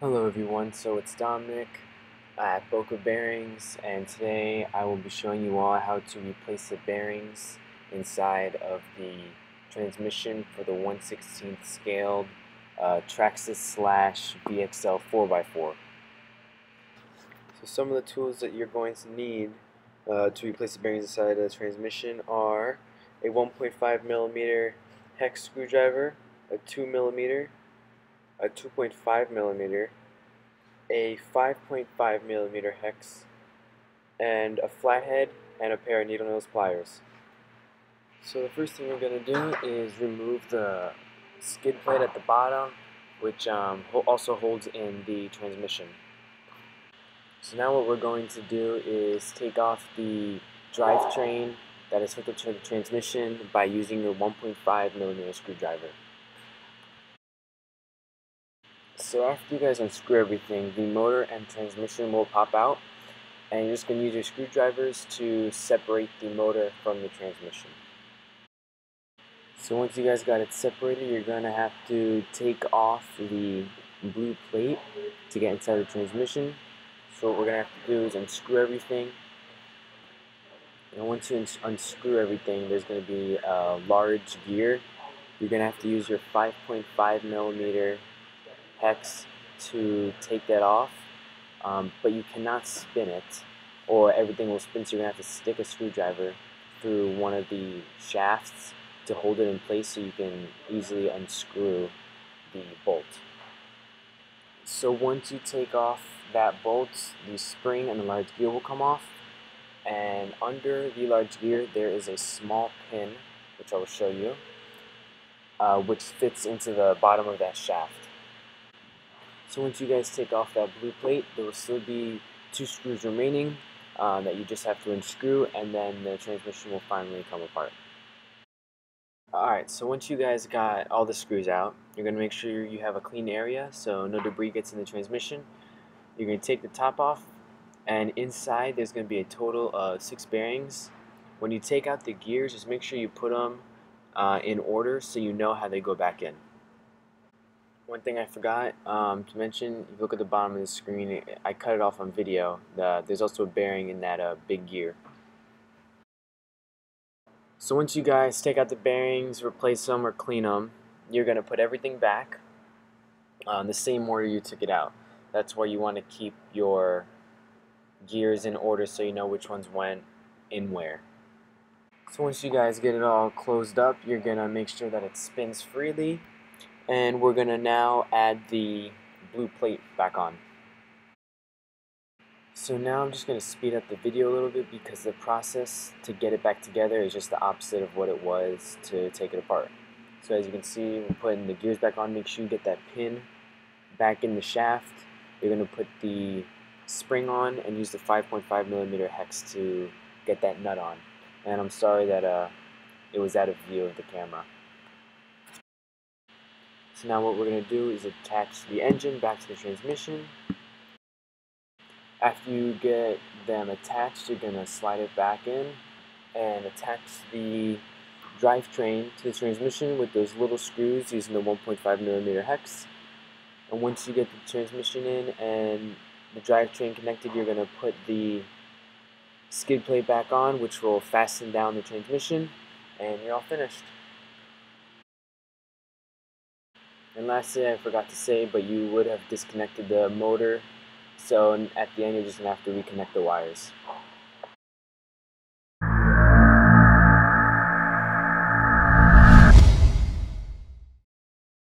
Hello everyone, so it's Dominic at Boca Bearings, and today I will be showing you all how to replace the bearings inside of the transmission for the 1/16 scaled Traxxas slash VXL 4x4. So some of the tools that you're going to need to replace the bearings inside the transmission are a 1.5 millimeter hex screwdriver, a 2 millimeter, a 2.5 millimeter, a 5.5 millimeter hex, and a flathead and a pair of needle nose pliers. So the first thing we're going to do is remove the skid plate at the bottom, which also holds in the transmission. So now what we're going to do is take off the drivetrain that is hooked up to the transmission by using a 1.5 millimeter screwdriver. So after you guys unscrew everything, the motor and transmission will pop out, and you're just going to use your screwdrivers to separate the motor from the transmission. So once you guys got it separated, you're going to have to take off the blue plate to get inside the transmission. So what we're going to have to do is unscrew everything. And once you unscrew everything, there's going to be a large gear. You're going to have to use your 5.5 millimeter hex to take that off, but you cannot spin it or everything will spin, so you're going to have to stick a screwdriver through one of the shafts to hold it in place so you can easily unscrew the bolt. So once you take off that bolt, the spring and the large gear will come off, and under the large gear there is a small pin, which I will show you, which fits into the bottom of that shaft. So once you guys take off that blue plate, there will still be 2 screws remaining that you just have to unscrew, and then the transmission will finally come apart. Alright, so once you guys got all the screws out, you're going to make sure you have a clean area so no debris gets in the transmission. You're going to take the top off, and inside there's going to be a total of 6 bearings. When you take out the gears, just make sure you put them in order so you know how they go back in. One thing I forgot to mention, if you look at the bottom of the screen, I cut it off on video. There's also a bearing in that big gear. So once you guys take out the bearings, replace them or clean them, you're going to put everything back the same order you took it out. That's why you want to keep your gears in order so you know which ones went in where. So once you guys get it all closed up, you're going to make sure that it spins freely. And we're going to now add the blue plate back on. So now I'm just going to speed up the video a little bit because the process to get it back together is just the opposite of what it was to take it apart. So as you can see, we're putting the gears back on. Make sure you get that pin back in the shaft. You're going to put the spring on and use the 5.5 millimeter hex to get that nut on. And I'm sorry that it was out of view of the camera. So now what we're going to do is attach the engine back to the transmission. After you get them attached, you're going to slide it back in and attach the drivetrain to the transmission with those little screws using the 1.5 millimeter hex. And once you get the transmission in and the drivetrain connected, you're going to put the skid plate back on, which will fasten down the transmission, and you're all finished. And lastly, I forgot to say, but you would have disconnected the motor, so at the end you're just going to have to reconnect the wires.